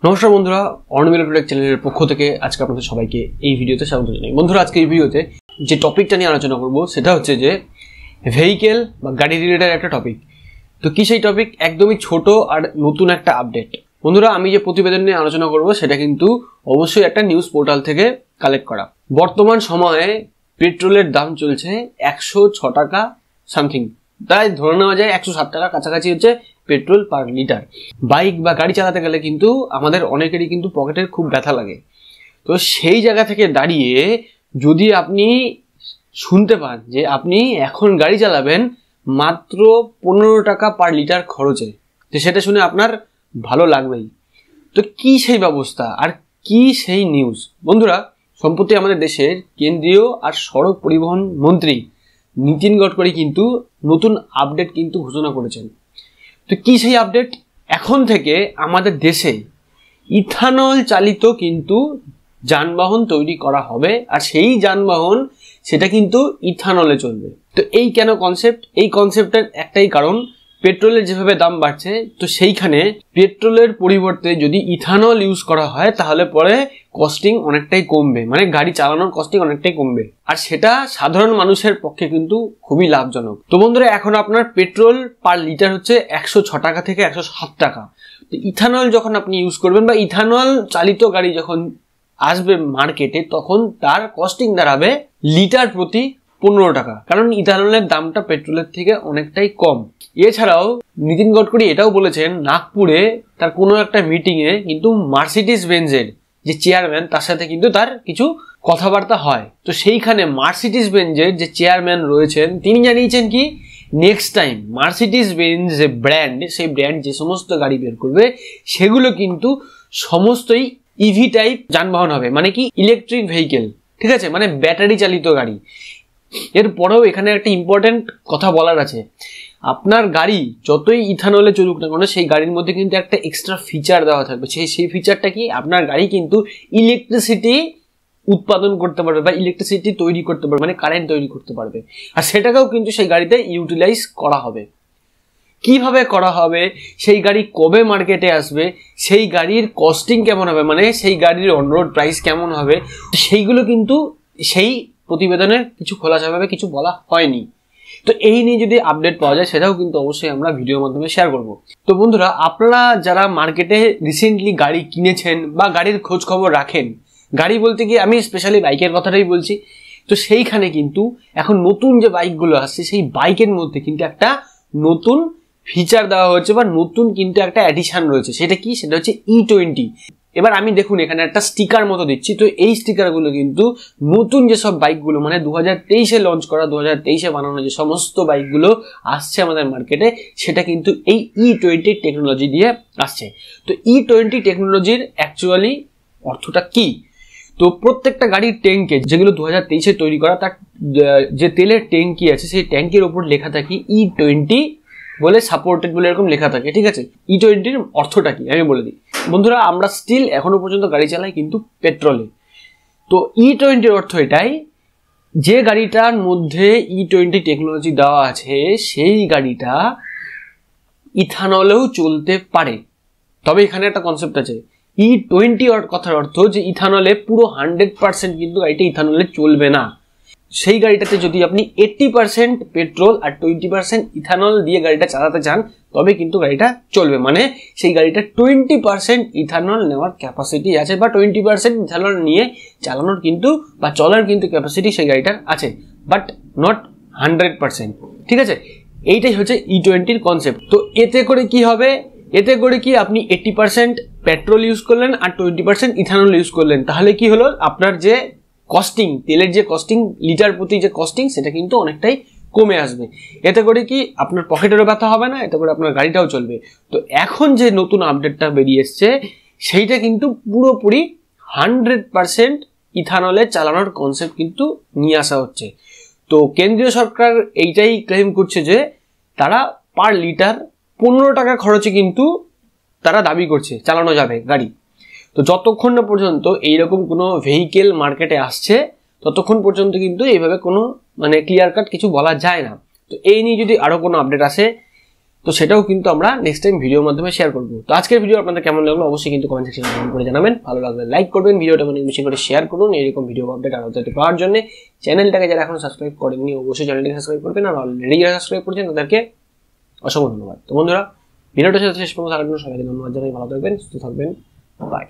নমস্কার বন্ধুরা, অর্ণব ইলেকট্রনিক চ্যানেলের পক্ষ থেকে আজকে আপনাদের সবাইকে এই ভিডিওতে স্বাগত জানাই। বন্ধুরা, আজকে এই ভিডিওতে যে টপিকটা নিয়ে আলোচনা করব সেটা হচ্ছে যে ভেহিকেল বা গাড়ি রিলেটেড একটা টপিক। তো কি সেই টপিক? একদমই ছোট আর নতুন একটা আপডেট। বন্ধুরা, আমি যে প্রতিবেদন নিয়ে আলোচনা করব সেটা কিন্তু অবশ্যই একটা নিউজ পোর্টাল থেকে কালেক্ট করা। বর্তমান সময়ে পেট্রোলের দাম চলছে 106 টাকা সামথিং, তাই ধরে নেওয়া যায় 107 টাকা কাছাকাছি হচ্ছে পেট্রোল পার লিটার। বাইক বা গাড়ি চালাতে গেলে কিন্তু আমাদের অনেকেরই কিন্তু পকেটের খুব ব্যথা লাগে। তো সেই জায়গা থেকে দাঁড়িয়ে যদি আপনি শুনতে পান যে আপনি এখন গাড়ি চালাবেন মাত্র 15 টাকা পার লিটার খরচে, তো সেটা শুনে আপনার ভালো লাগবেই। তো কি সেই ব্যবস্থা আর কি সেই নিউজ? বন্ধুরা, সম্প্রতি আমাদের দেশের কেন্দ্রীয় আর সড়ক পরিবহন মন্ত্রী নীতিন গডকরি কিন্তু নতুন আপডেট কিন্তু ঘোষণা করেছেন। তো কি সেই আপডেট? এখন থেকে আমাদের দেশে ইথানল চালিত কিন্তু যানবাহন তৈরি করা হবে, আর সেই যানবাহন সেটা কিন্তু ইথানলে চলবে। তো এই কেন কনসেপ্ট? এই কনসেপ্টের একটাই কারণ, পেট্রোলের যেভাবে দাম বাড়ছে, তো সেইখানে পেট্রোলের পরিবর্তে যদি ইথানল ইউজ করা হয় তাহলে পরে কস্টিং অনেকটাই কমবে, মানে গাড়ি চালানোর কস্টিং অনেকটাই কমবে, আর সেটা সাধারণ মানুষের পক্ষে কিন্তু খুবই লাভজনক। তো বন্ধুরা, এখন আপনার পেট্রোল পার লিটার হচ্ছে 106 টাকা থেকে 107 টাকা। তো ইথানল যখন আপনি ইউজ করবেন বা ইথানল চালিত গাড়ি যখন আসবে মার্কেটে, তখন তার কস্টিং দাঁড়াবে লিটার প্রতি 15 টাকা, কারণ ইথানলের দামটা পেট্রোলের থেকে অনেকটাই কম। এছাড়াও নীতিন গডকরি এটাও বলেছেন, নাগপুরে তার কোনো একটা মিটিং এ কিন্তু মার্সিডিজ বেঞ্জের যে চেয়ারম্যান তার সাথে কিন্তু তার কিছু কথাবার্তা হয়। তো সেইখানে মার্সিডিজ বেঞ্জের যে চেয়ারম্যান রয়েছেন তিনি জানিয়েছেন কি, নেক্সট টাইম মার্সিডিজ বেঞ্জ যে ব্র্যান্ড, সেই ব্র্যান্ড যে সমস্ত গাড়ি বের করবে সেগুলো কিন্তু সমস্তই ইভি টাইপ যানবাহন হবে, মানে কি ইলেকট্রিক ভেহিকেল, ঠিক আছে, মানে ব্যাটারি চালিত গাড়ি। এরপরেও এখানে একটা ইম্পর্টেন্ট কথা বলার আছে, আপনার গাড়ি যতই ইথানলে চলুক না কেন সেই গাড়ির মধ্যে কিন্তু একটা এক্সট্রা ফিচার দেওয়া থাকবে। সেই ফিচারটা কি? আপনার গাড়ি কিন্তু ইলেকট্রিসিটি উৎপাদন করতে পারবে বা ইলেকট্রিসিটি তৈরি করতে পারবে, মানে কারেন্ট তৈরি করতে পারবে, আর সেটাকেও কিন্তু সেই গাড়িতে ইউটিলাইজ করা হবে। কিভাবে করা হবে, সেই গাড়ি কবে মার্কেটে আসবে, সেই গাড়ির কস্টিং কেমন হবে, মানে সেই গাড়ির অনরোড প্রাইস কেমন হবে, সেইগুলো কিন্তু সেই প্রতিবেদনে কিছু খোলাসাভাবে কিছু বলা হয়নি। তো এই নিয়ে যদি আপডেট পাওয়া যায় সেটাও কিন্তু অবশ্যই আমরা ভিডিওর মাধ্যমে শেয়ার করব। তো বন্ধুরা, আপনারা যারা মার্কেটে রিসেন্টলি গাড়ি কিনেছেন বা গাড়ির খোঁজ খবর রাখেন, গাড়ি বলতে গিয়ে আমি স্পেশালি বাইকের কথাটাই বলছি, তো সেইখানে কিন্তু এখন নতুন যে বাইকগুলো আসছে সেই বাইকের মধ্যে কিন্তু একটা নতুন ফিচার দেওয়া হয়েছে বা নতুন কিন্তু একটা অ্যাডিশন রয়েছে। সেটা কি? সেটা হচ্ছে E20। এবার আমি দেখুন এখানে একটা স্টিকার মতো দিচ্ছি, তো এই স্টিকারগুলো কিন্তু নতুন যেসব বাইকগুলো মানে 2023-এ লঞ্চ করা, 2023-এ বানানো যে সমস্ত বাইকগুলো আসছে আমাদের মার্কেটে, সেটা কিন্তু এই E20 টেকনোলজি দিয়ে আসছে। তো E20 টেকনোলজির অ্যাকচুয়ালি অর্থটা কি? তো প্রত্যেকটা গাড়ির ট্যাঙ্কে, যেগুলো 2023-এ তৈরি করা, তার যে তেলের ট্যাঙ্কি আছে সেই ট্যাঙ্কির ওপর লেখা থাকে E20 বলে, সাপোর্টেড বলে এরকম লেখা থাকে, ঠিক আছে। E20-র অর্থটা কি আমি বলে দিই। বন্ধুরা, আমরা স্টিল এখনো পর্যন্ত গাড়ি চালাই কিন্তু পেট্রোলে। তো E20-র অর্থ এটাই, যে গাড়িটার মধ্যে E20 টেকনোলজি দেওয়া আছে সেই গাড়িটা ইথানলেও চলতে পারে। তবে এখানে একটা কনসেপ্ট আছে, E20 কথার অর্থ যে ইথানলে পুরো 100% কিন্তু গাড়িটা ইথানলে চলবে না। সেই গাড়িটাতে যদি আপনি 80% পেট্রোল আর 20% ইথানল দিয়ে গাড়িটা চালাতে চান তবে কিন্তু গাড়িটা চলবে, মানে সেই গাড়িটা 20% ইথানল নেওয়ার ক্যাপাসিটি আছে বা 20% ইথানল নিয়ে চালানোর কিন্তু বা চলার কিন্তু ক্যাপাসিটি সেই গাড়িটার আছে, বাট নট 100%, ঠিক আছে। এইটাই হচ্ছে E20-র কনসেপ্ট। তো এতে করে কি হবে? এতে করে কি, আপনি 80% পেট্রোল ইউজ করলেন আর 20% ইথানল ইউজ করলেন, তাহলে কি হলো, আপনার যে কস্টিং, তেলের যে কস্টিং, লিটার প্রতি যে কস্টিং, সেটা কিন্তু অনেকটাই কমে আসবে। এতে করে কি, আপনার পকেটেরও ব্যথা হবে না, এতে করে আপনার গাড়িটাও চলবে। তো এখন যে নতুন আপডেটটা বেরিয়ে এসছে সেইটা কিন্তু পুরোপুরি 100% ইথানলে চালানোর কনসেপ্ট কিন্তু নিয়ে আসা হচ্ছে। তো কেন্দ্রীয় সরকার এইটাই ক্লেম করছে যে তারা পার লিটার 15 টাকা খরচে কিন্তু তারা দাবি করছে চালানো যাবে গাড়ি। তো যতক্ষণ না পর্যন্ত এইরকম কোনো ভেহিকেল মার্কেটে আসছে ততক্ষণ পর্যন্ত কিন্তু এইভাবে কোনো মানে ক্লিয়ার কাট কিছু বলা যায় না। তো এই নিয়ে যদি আরো কোনো আপডেট আসে তো সেটাও কিন্তু আমরা নেক্সট টাইম ভিডিওর মাধ্যমে শেয়ার করবো। তো আজকের ভিডিও আপনাদের কেমন লাগলো অবশ্যই কিন্তু কমেন্ট সেকশনে কমেন্ট করে জানাবেন। ভালো লাগলে লাইক করবেন, ভিডিওটা বেশি করে শেয়ার করুন এরকম ভিডিও আপডেট আরও পাওয়ার জন্য। চ্যানেলটাকে যারা এখন সাবস্ক্রাইব করেননি অবশ্যই চ্যানেলটাকে সাবস্ক্রাইব করবেন, আর অলরেডি যারা সাবস্ক্রাইব করছেন তাদেরকে অসংখ্য ধন্যবাদ। তো বন্ধুরা ভিডিওটা শেষ পর্যন্ত থাকার জন্য সবাইকে ধন্যবাদ জানাই। ভালো থাকবেন, সুস্থ থাকবেন, বাই।